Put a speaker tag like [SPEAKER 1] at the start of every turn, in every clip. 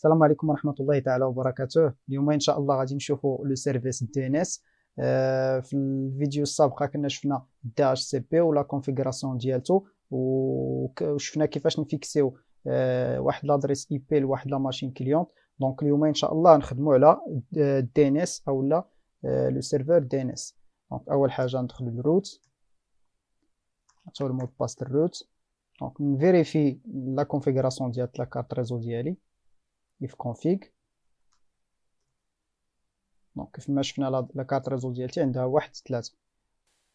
[SPEAKER 1] السلام عليكم ورحمة الله تعالى وبركاته. اليوم إن شاء الله غادي نشوفوا لو سيرفيس دي ان اس. في الفيديو السابقة كنا شفنا دي اتش سي بي ولا كونفيغوراسيون ديالته، وشفنا كيفاش نفيكسيو واحد لادريس اي بي لواحد لا ماشين كليونت. دونك اليوم ان شاء الله نخدموا على دي ان اس او لا لو سيرفر دي ان اس. دونك اول حاجة ندخل الروت، نعطيو المود باس الروت. دونك نفيريفي لا كونفيغوراسيون ديال لا كارت ريزو ديالي if config. دونك كيف ما شفنا لا كارت ريزو ديالتي عندها 1.3.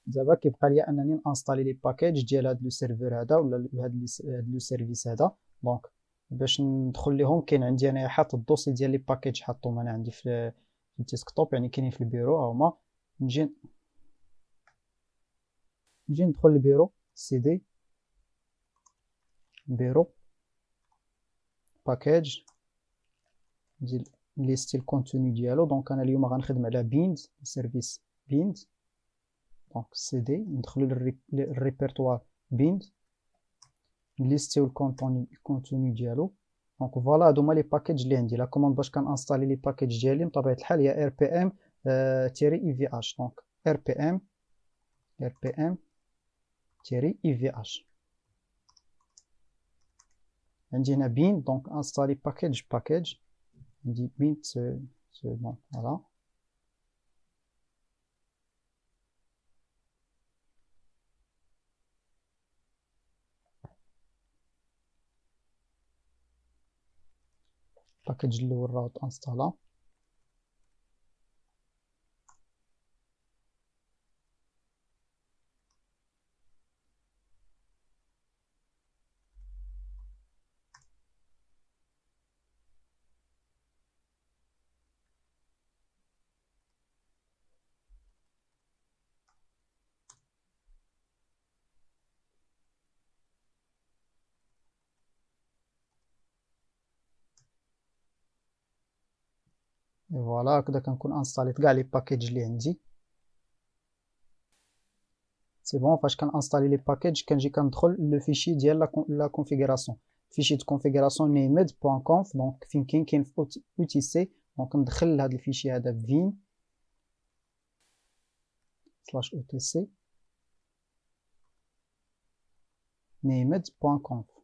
[SPEAKER 1] دابا كيبقى لي انني نانستالي لي باكيج ديال هاد لو سيرفر هذا ولا هاد لو سيرفيس هذا. دونك باش ندخل ليهم كاين عندي انايا حاط الدوسي ديال لي باكيج حاطهم انا عندي في الديسكتوب، يعني كاينين في البيرو ها هما. نجي ندخل للبيرو سي دي بيرو باكيج ديال ليستي الكونتوني ديالو. دونك انا اليوم غنخدم على بيند سيرفيس بيند. دونك سي دي ندخلو للريبرتوار بيند ليستيو الكونتوني ديالو. دونك فوالا هادو هما لي باكيج اللي عندي. لا كوموند باش كنانستالي لي باكيج ديالي بطبيعه الحال هي ار بي ام تيري اي في اش. دونك ار بي ام تيري اي في اش. عندي هنا بيند. دونك انستالي باكيج عندي بيند دونك فوالا. باكيج الاول راه انستالا. فوالا هكذا كنكون انستاليت كاع لي باكيج اللي عندي. سي بون. فاش كنانستالي لي باكيج كنجي كندخل لو فيشي ديال لا كونفيغوراسيون، فيشي دو كونفيغوراسيون named.conf. دونك فين كاين في او تي سي. دونك ندخل هذا الفيشي هذا vim سلاش او تي سي named.conf.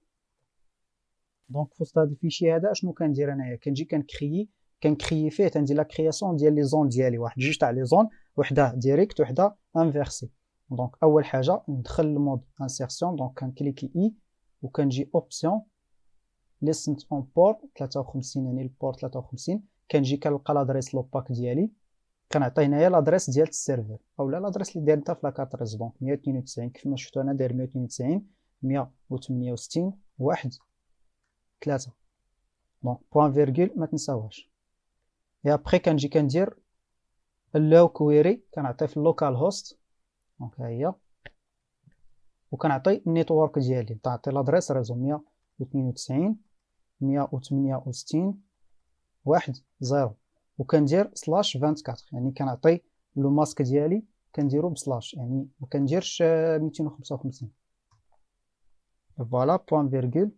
[SPEAKER 1] دونك في وسط هذا الفيشي هذا شنو كندير انايا؟ كنجي كنكريي فيه، تندير لا كرياسيون ديال لي زون ديالي، واحد جوج تاع لي زون، وحده ديريكت وحده انفيرسي. دونك اول حاجه ندخل المود انسيرسيون. دونك كنكليكي اي وكنجي اوبسيون ليسنت اون بور 53، يعني البور 53. كنجي كنلقى لادريس لوباك ديالي، كنعطي هنايا لادريس ديال السيرفر اولا لادريس اللي داير انت في لاكارت ريزو. دونك 192 كيف ما شفتو انا داير 192 168 1 3. دونك بوان فيرغول ما تنساوهاش. اي ابخي كنجي كندير اللو كويري، كنعطي في اللوكال هوست. دونك ها هي، وكنعطي النيتورك ديالي، تعطي لادريس ريزو 192 168 1 0، وكندير سلاش 24. يعني كنعطي لو ماسك ديالي كنديرو بسلاش، يعني ما كنديرش 255. فوالا بوان فيرغول.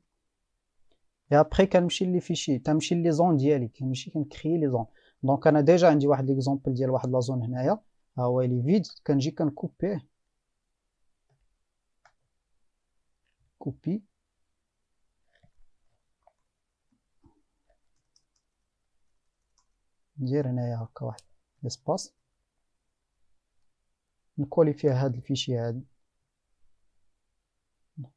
[SPEAKER 1] اي ابخي كنمشي لي فيشي، تنمشي لي زون ديالي، كنمشي كنكري لي زون. دونك انا ديجا عندي واحد ليكزومبل ديال واحد لا زون هنايا، ها هو لي فيد. كنجي كنكوبيه كوبي، ندير هنايا هكا واحد اسباس، نكولي فيها هاد الفيشي هادي.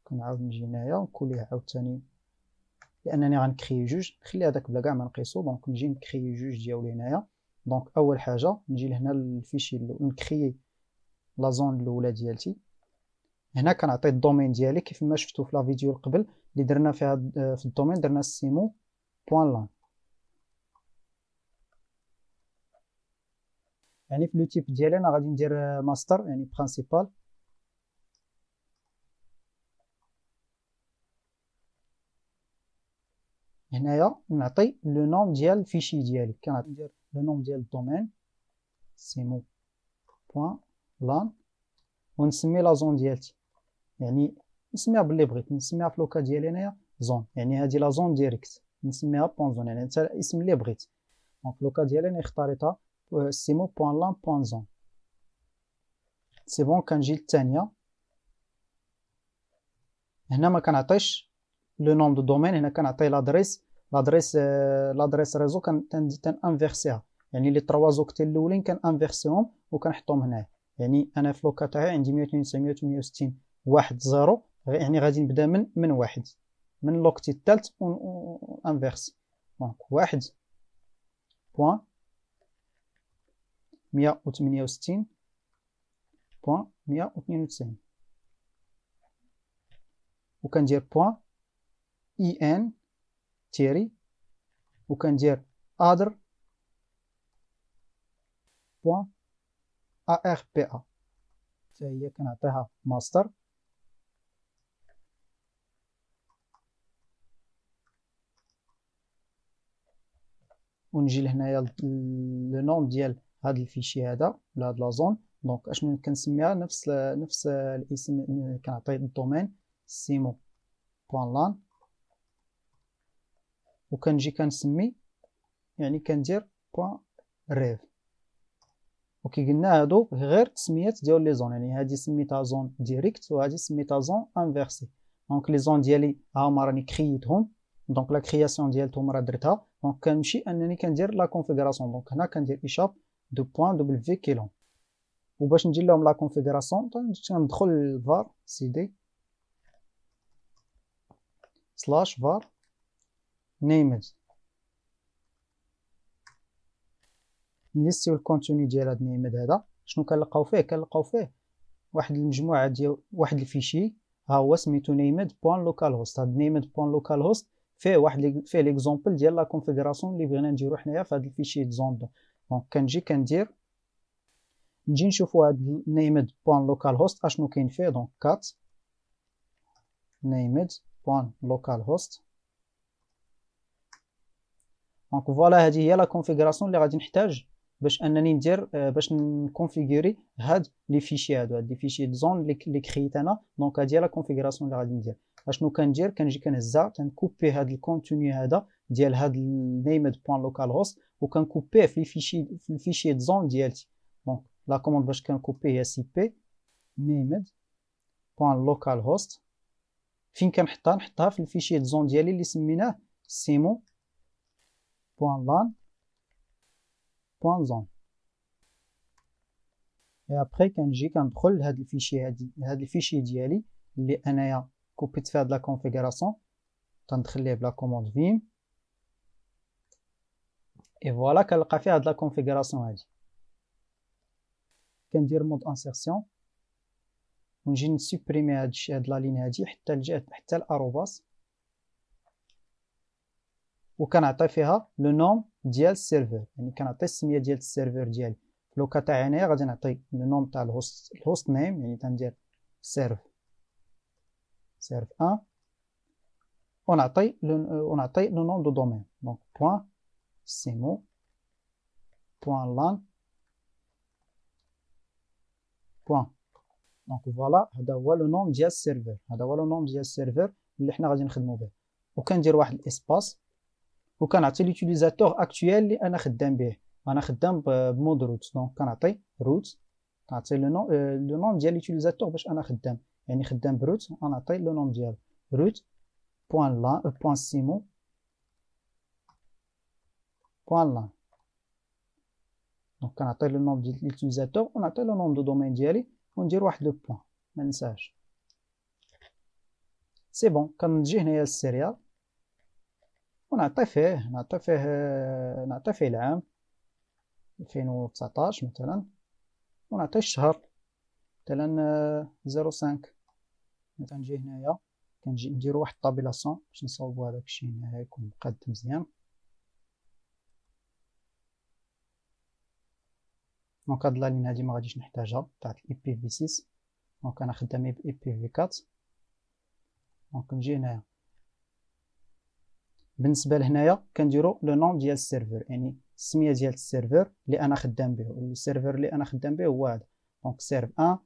[SPEAKER 1] كنعاود نجي هنايا ونكوليه عاوتاني، لانني غنكري جوج، نخلي هذاك بلا كاع ما نقيسو. دونك نجي نكري جوج ديالي هنايا. دونك اول حاجه نجي لهنا الفيشي نكري لا زون الاولى ديالتي. هنا كنعطي الدومين ديالي كيف ما شفتو في لا فيديو القبل اللي درنا فيها في الدومين، درنا سيمو بوان لان. يعني في لو تيب ديالي انا غادي ندير ماستر، يعني برينسيبال. هنايا نعطي لو نوم ديال الفيشي ديالي، كندير لو نوم ديال الدومين سيمو بوان لان، ونسمي لا زون ديالتي، يعني نسميها باللي بغيت، نسميها في لوكا ديالي انايا زون، يعني هادي لا زون ديريكت. نسميها بوان زون، يعني انت الاسم اللي بغيت. دونك لوكا ديالي انا اختاريتها سيمو بوان لان بوان زون. سي بون. كنجي للثانيه، هنا ما كنعطيش لو نوم دو دومين، هنا كنعطي لادريس ريزو انفيرسيها، يعني لي 3 زوكتي الاولين كنانفيرسيهم وكنحطهم هنايا. يعني انا في لوكا تاعي عندي 192.168 واحد زيرو، يعني غادي نبدا من واحد، من لوكتي الثالث انفيرسي. دونك واحد بوان 168 بوان 192، وكندير بوان اي ان تيري، وكندير ادر بوان ا ار بي ا، حتى هي كنعطيها ماستر. ونجي لهنايا لو نوم ديال هاد الفيشي هذا ولا هاد لا زون. دونك اشنو كنسميها؟ نفس الاسم، كنعطي الدومين سيمو بوان لان، وكنجي كنسمي، يعني كندير بوان ريف. وكي قلنا هادو غير تسميات ديال لي زون، يعني هادي سميتها زون ديريكت وهادي سميتها زون انفيرسي. دونك لي زون ديالي ها هما راني كرييتهم، دونك لا كرياسيون ديالتهم راه درتها. دونك كنمشي انني كندير لا كونفيغوراسيون. دونك هنا كندير ايشاب دو بوين دبل في كيلون. وباش ندير لهم لا كونفيغوراسيون كندخل للفار سي دي سلاش فار نيمد، نليستيو الكونتوني ديال هاد نيمد هذا. شنو كنلقاو فيه؟ كنلقاو فيه واحد المجموعه ديال واحد الفيشي، ها هو سميتو نيمد بوان لوكال هوست. هاد نيمد بوان لوكال هوست فيه واحد فيه ليكزومبل ديال لا كونفيغوراسيون اللي بغينا نديرو حنايا في هاد الفيشي زون. دونك كنجي كندير، نجي نشوفو هاد نيمد بوان لوكال هوست اشنو كاين فيه. دونك كات نيمد بوان لوكال هوست. دونك فوالا هذه هي لا كونفيغوراسيون اللي غادي نحتاج باش انني ندير باش نكونفيغوري هاد لي فيشي هادو، هاد لي فيشي زون اللي كريت انا. دونك هادي هي لا كونفيغوراسيون اللي غادي ندير. اشنو كندير؟ كنجي كنهزها تنكوبي هاد الكونتوني هذا ديال هاد نيمد بوان لوكال هوست وكنكوبيه في الفيشي زون ديالتي. دونك لا كوموند باش كنكوبي هي سي بي نيمد بوان لوكال هوست. فين كنحطها؟ نحطها في الفيشي زون ديالي اللي سميناه سيمو بوان لان بوان زون. اي ابري كنجي كندخل لهاد الفيشي هاد الفيشي ديالي اللي انايا كوبيت فيه هاد لا كونفيغوراسيون، تندخل ليه بلا كوموند فيم. اي فوالا كنلقى فيه هاد لا كونفيغوراسيون هادي. كندير مود انسيرسيون ونجي نسوبريمي هاد لا لين هادي حتى الجهه حتى الاروباس، وكنعطي فيها لو نوم ديال السيرفر، يعني كنعطي السميه ديال السيرفر ديالي. في لوكا تاعي هنايا غادي نعطي لو نوم تاع الهوست نيم، يعني تندير سيرف 1 ونعطي لو نوم دو دومين. دونك بوين سيمو بوين لان بوين. دونك فوالا هذا هو لو نوم ديال السيرفر، هذا هو لو نوم ديال السيرفر اللي حنا غادي نخدمو به. وكندير واحد الاسباس وكنعطي ليوتيليزاتور اكطويل اللي انا خدام به. انا خدام بمود روت، دونك كنعطي روت، كنعطي لو نوم ديال ليوتيليزاتور باش انا خدام، يعني خدام بروت، غنعطي لو نوم ديال روت بوين لان بوين سيمو بوين لان. دونك كنعطي لو نوم ديال ليوتيليزاتور ونعطي لو نوم دو دومين ديالي وندير واحد لو بوين ما ننساش. سي بون. كنجي هنايا للسيريال ونعطي فيه العام 2019 مثلا، ونعطي الشهر مثلا 05. كنجي هنايا كنجي نديرو واحد الطابيلاسيون باش نصاوبو هداك الشيء هنايا يكون مقاد مزيان. دونك هاد لالين هادي ما غاديش نحتاجها تاع اي بي في 6، دونك انا خدام ب اي بي في 4. دونك نجي هنايا بالنسبه لهنايا كنديرو لو نوم ديال السيرفر، يعني السميه ديال السيرفر اللي انا خدام به. السيرفر اللي انا خدام به هو هذا، دونك سيرف 1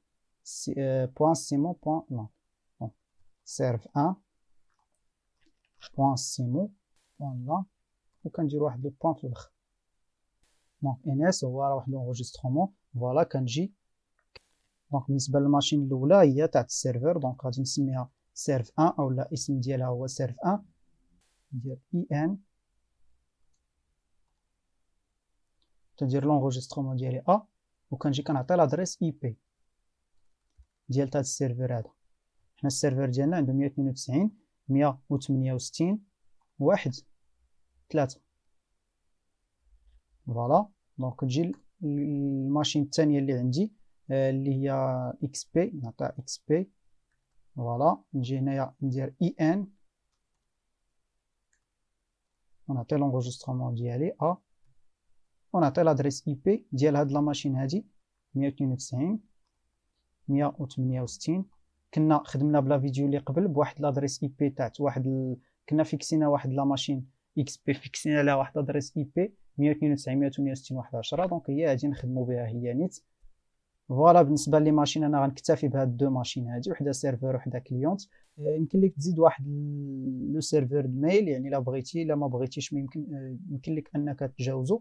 [SPEAKER 1] بوين سيمو بوين لان. دونك سيرف 1 بوين سيمو بوان لا وكندير واحد لو بوان في الاخر. دونك ان اس هو راه واحد لونغوجيسترومون. فوالا كنجي دونك بالنسبه للماشين الاولى هي تاع السيرفر، دونك غادي نسميها سيرف 1 او لا الاسم ديالها هو سيرف 1. ندير اي ان تندير لونغوجيسترومون ديالي ا وكنجي كنعطي لادريس اي بي ديال هاد السيرفر هذا. حنا السيرفر ديالنا عنده 192 168 1 3. فوالا دونك تجي الماشين الثانيه اللي عندي اللي هي اكس بي، نعطيها اكس بي. فوالا نجي هنايا ندير اي ان ونعطي لونغوجيسترومون ديالي ا ونعطي لادريس اي بي ديال هاد لا ماشين هادي 192 168. كنا خدمنا بلا فيديو اللي قبل بواحد لادريس اي بي تاعت واحد كنا فيكسينا واحد لا ماشين اكس بي، فيكسينا لها واحد لادريس اي بي 192 168 1 10. دونك هي غادي نخدموا بها هي نيت. فوالا بالنسبه لي ماشين انا غنكتفي بهاد دو ماشين هادي، وحده سيرفر وحده كليونت. يمكن لك تزيد واحد لو سيرفر الميل، يعني لا بغيتي لا ما بغيتيش يمكن لك انك تجاوزو.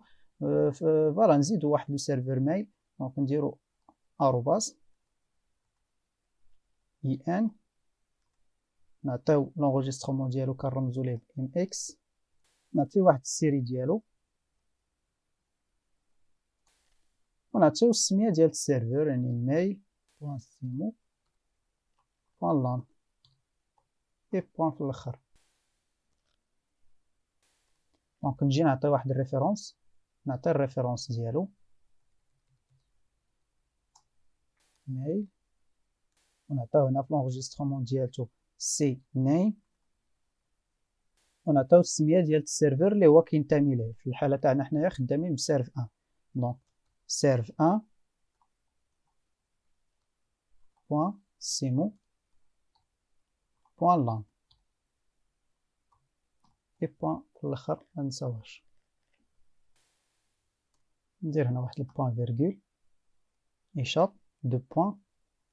[SPEAKER 1] فوالا نزيدو واحد لو سيرفر ميل. دونك نديرو اروباس اي ان نعطيو لونغوجيسترومون ديالو كنرمزو ليه ام اكس، نعطيو واحد السيري ديالو ونعطيو السميه ديال السيرفر يعني ميل بوان سيمو بوان لان اي بوان في الاخر. دونك نجي نعطي واحد الريفيرونس، نعطي الريفيرونس ديالو ميل ونعطيو هنا في لونغوجيسترومون ديالتو سي نيم ونعطيو السميه ديال السيرفر اللي هو كينتمي ليه. في الحاله تاعنا حنايا خدامين بسيرف 1. دونك سيرف 1 بوان سيمو بوان لان اي بوان في الاخر منساوهاش. ندير هنا واحد البوان فيرغول ايشاب دو بوان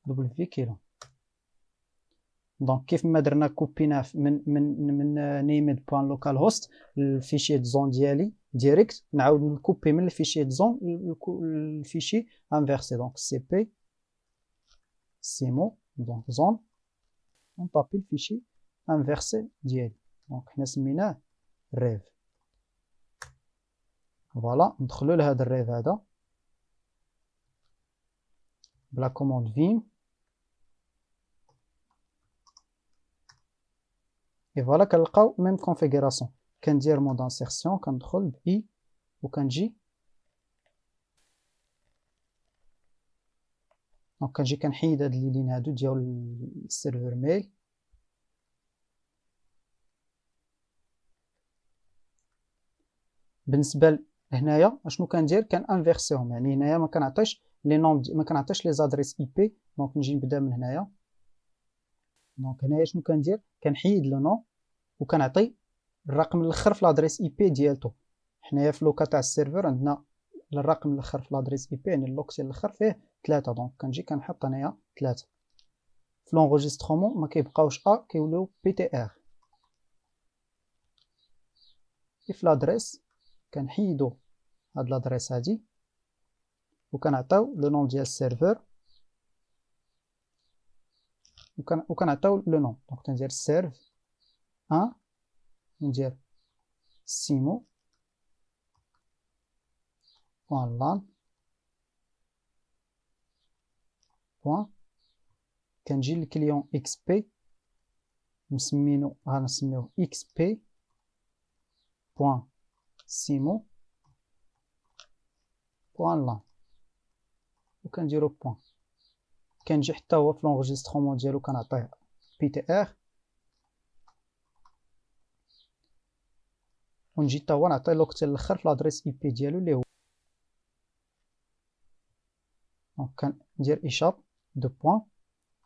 [SPEAKER 1] دبل في كيلو. دونك كيف ما درنا كوبينا من نيمد بوان لوكال هوست الفيشي دزون ديالي ديريكت، نعاود نكوبي من الفيشي دزون الفيشي انفيرسي. دونك سي بي سيمو دونك زون ونطابي الفيشي انفيرسي ديالي. دونك حنا سميناه ريف. فوالا ندخلو لهذا الريف هذا بلا كوموند فيم. اي فوالا كنلقاو ميم كونفيغوراسيون. كندير مود انسيرسيون كندخل بي وكنجي دونك كنجي كنحيد هاد الليلين هادو ديال السيرفر ميل. بالنسبه لهنايا اشنو كندير كنانفيرسيهم، يعني هنايا ما كنعطيش لي نوم ما كنعطيش لي زادريس اي بي. دونك نجي نبدا من هنايا. دونك هنايا شنو كندير كنحيد لو نو وكنعطي الرقم الاخر في لادريس اي بي ديالتو. حنايا في لوكا تاع السيرفر عندنا الرقم الاخر في لادريس اي بي يعني اللوك ديال الاخر فيه 3. دونك كنجي كنحط هنايا 3. في لونغوجيسترومون ما كيبقاوش ا كيوليو بي تي ار. في لادريس كنحيدو هاد لادريس هادي وكنعطيو لو نوم ديال السيرفر وكنعطيو لو نوم. دونك تندير سيرف 1 ندير سيمو بوان لان بوان كنجي للكليون اكس بي مسمينو غنسميوه اكس بي بوان سيمو بوان لان وكنديرو بوان. كنجي حتى هو في لونغوجيسترومون ديالو كنعطيه بي تي ار ونجي حتى هو نعطيه لوكتيل الاخر في لادريس اي بي ديالو اللي هو. دونك كندير ايشاب دو بوان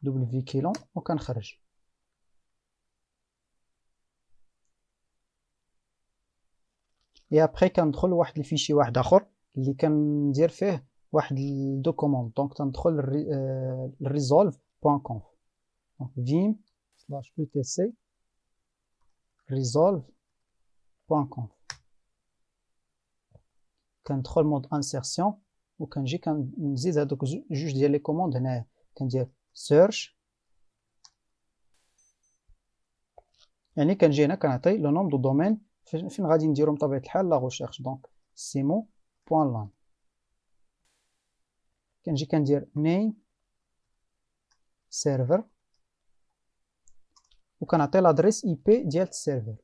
[SPEAKER 1] دبل في كيلون وكنخرج. اي ابخي كندخل لواحد الفيشي واحد اخر اللي كندير فيه واحد دو كوموند. دونك تندخل resolve.conf دونك vim /etc resolve بوان كونف. كندخل مود انسيرسيون وكنجي كنزيد هادوك جوج ديال لي كوموند هنايا، كندير سيرش، يعني كنجي هنا كنعطي لو نوم دو دومين فين غادي نديرو بطبيعة الحال لا غوشيرش. دونك سيمو بوان لان، كنجي كندير نيم سيرفر وكنعطي لادريس اي بي ديال السيرفر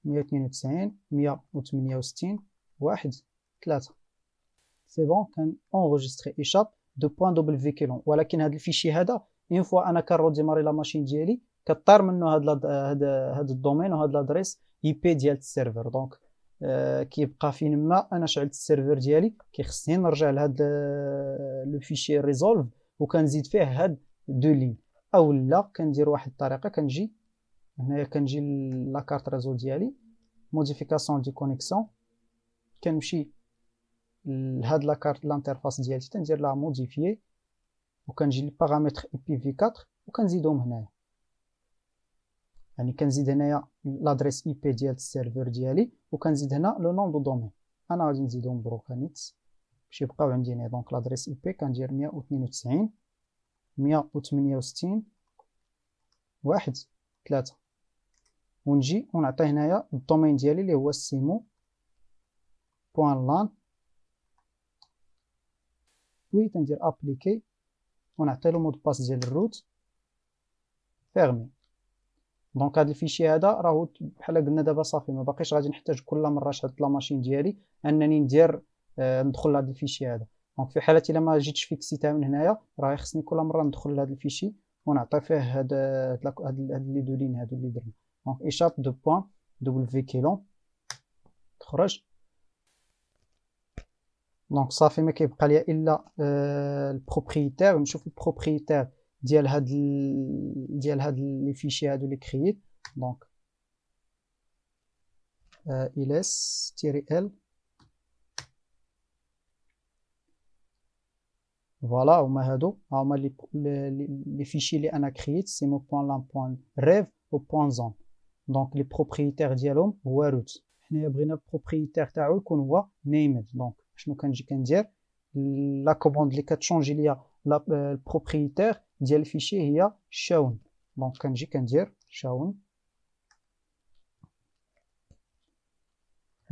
[SPEAKER 1] 192.168.1.3. سي بون كان اونغيستري ايشاب دو بوان دوبل فيكيلون. ولكن هذا الفيشي هذا اون فوا انا كنروديماري لا ماشين ديالي كطير منه هاد الدومين وهاد لادريس اي بي ديال السيرفر. دونك كيبقى فين ما انا شعلت السيرفر ديالي كيخصني نرجع لهاد لو فيشي ريزولف وكنزيد فيه هاد دو لين. او لا كندير واحد الطريقه، كنجي هنايا كنجي لاكارت ريزو ديالي موديفيكاسيون دي كونيكسيون، كنمشي لهاد لاكارت لانترفاس ديالتي تندير لها موديفيي وكنجي لي بارامتر اي بي في 4 وكنزيدهم هنايا. يعني كنزيد هنايا لادريس اي بي ديال السيرفر ديالي وكنزيد هنا لو نوم دو دومين. انا غادي نزيدهم بروكا نيتس باش يبقاو عندي هنا. دونك لادريس اي بي كندير 192.168.1.3 ونجي ونعطي هنايا الدومين ديالي اللي هو سيمو بوان لان وي تندير ابليكي ونعطي له مود باس ديال الروت فيرمي. دونك هذا الفيشي هذا راهو بحال قلنا دابا صافي ما باقيش غادي نحتاج كل مره شحال لا ماشين ديالي انني ندخل لهذا الفيشي هذا. دونك في حاله الا ما جيتش فيكسيتها من هنايا راه خصني كل مره ندخل لهذا الفيشي ونعطي فيه هاد لي دو لين هادو اللي درنا. دونك ايشاب دو بوان دوبل فيكيلون تخرج. دونك صافي ما كيبقى ليا الا البروبريتير. نشوف البروبريتير ديال هاد لي فيشي هادو اللي كرييت. دونك ls -l فوالا هما هادو هما لي فيشي اللي انا كرييت سيمو بوان لان بوان ريف و بوان زون. دونك لي بروبريتير ديالهم هو روت. حنايا بغينا البروبريتير تاعو يكون هو نيمد. دونك شنو كنجي كندير لا كوموند اللي كتشونجي ليا البروبريتير ديال الفيشي هي شاون. دونك كنجي كندير شاون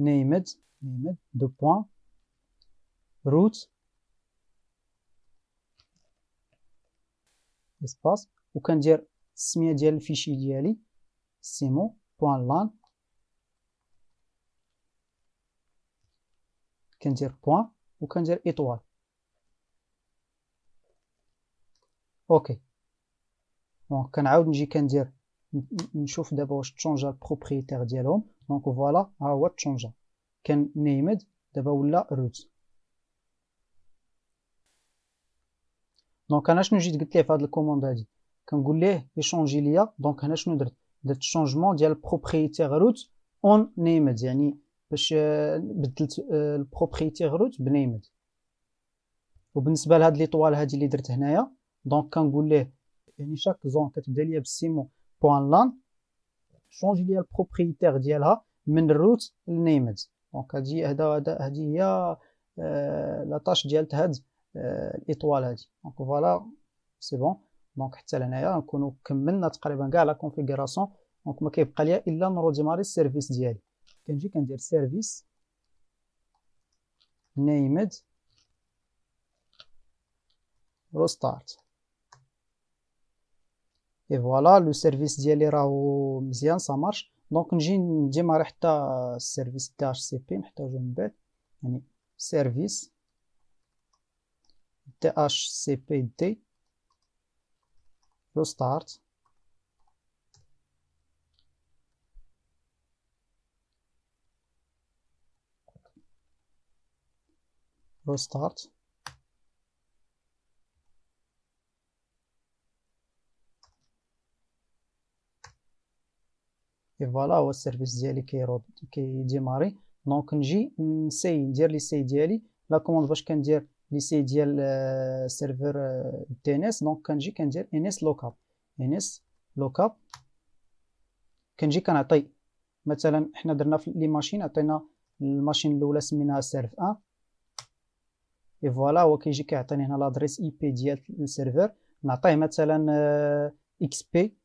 [SPEAKER 1] named دو بوان روت اسباس وكندير السميه ديال الفيشي ديالي سيمو بوان لان كندير بوان وكندير ايطوال. اوكي دونك كنعاود نجي كندير نشوف دابا واش تشونجا البروبريتير ديالهم. دونك فوالا ها هو تشونجا كان نيمد دابا ولا روت. دونك انا شنو جيت قلت ليه في هاد الكوموند هادي كنقول ليه يشونجي ليا. دونك هنا شنو درت شونجمون ديال البروبريتير روت اون نيمد، يعني باش بدلت البروبريتير روت بنيمد. وبالنسبه لهاد ليطوال هادي اللي درت هنايا دونك كنقول ليه يعني شاك زون كتبدا ليا بالسيمو بوان لان شونجي ليا البروبريتير ديالها من الروت للنيمد. دونك هادي هي لا طاش ديال هاد الايطوال هادي. دونك فوالا سي بون. دونك حتى لهنايا نكونوا كملنا تقريبا كاع لا كونفيغوراسيون. دونك ما كيبقى ليا الا نروديماري السيرفيس ديالي. كنجي كندير سيرفيس نيمد ريستارت اي فوالا لو سيرفيس ديالي راهو مزيان سا مارش. دونك نجي نديماري حتى السيرفيس دي اتش سي بي نحتاجو من بعد، يعني سيرفيس دي اتش سي بي دي ريستارت ريستارت اي فوالا هو السيرفيس ديالي كيديماري. دونك نجي نسي ندير لي سي ديالي لا كوموند باش كندير لي سي ديال سيرفر دي ان اس. دونك كنجي كندير ان اس لوكاب كنجي كنعطي مثلا حنا درنا في لي ماشين، عطينا الماشين الاولى سميناها سيرف 1 اي فوالا. هو كيجي كيعطيني هنا لادريس اي بي ديال السيرفر، نعطيه مثلا اكس بي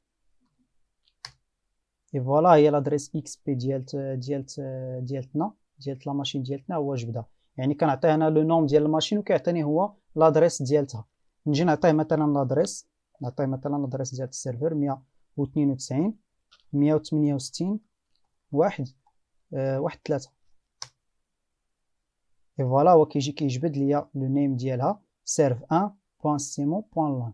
[SPEAKER 1] اي فوالا، هي لادريس اكس بي ديالتنا ديالت لا ماشين ديالتنا هو جبدها. يعني كنعطيه انا لو نوم ديال الماشين وكيعطيني هو لادريس ديالتها. نجي نعطيه مثلا لادريس، نعطيه مثلا لادريس ديال السيرفر 192 168 1 1 3 اي فوالا. هو كيجي كيجبد ليا لو نيم ديالها serve1.simon.lan.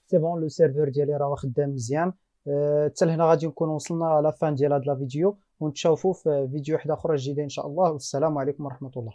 [SPEAKER 1] سي بون، لو سيرفر ديالي راه خدام مزيان. حتى لهنا غادي نكون وصلنا على فان ديال هاد لا فيديو، ونتشوفوا في فيديو واحد اخرى جديده ان شاء الله، والسلام عليكم ورحمه الله.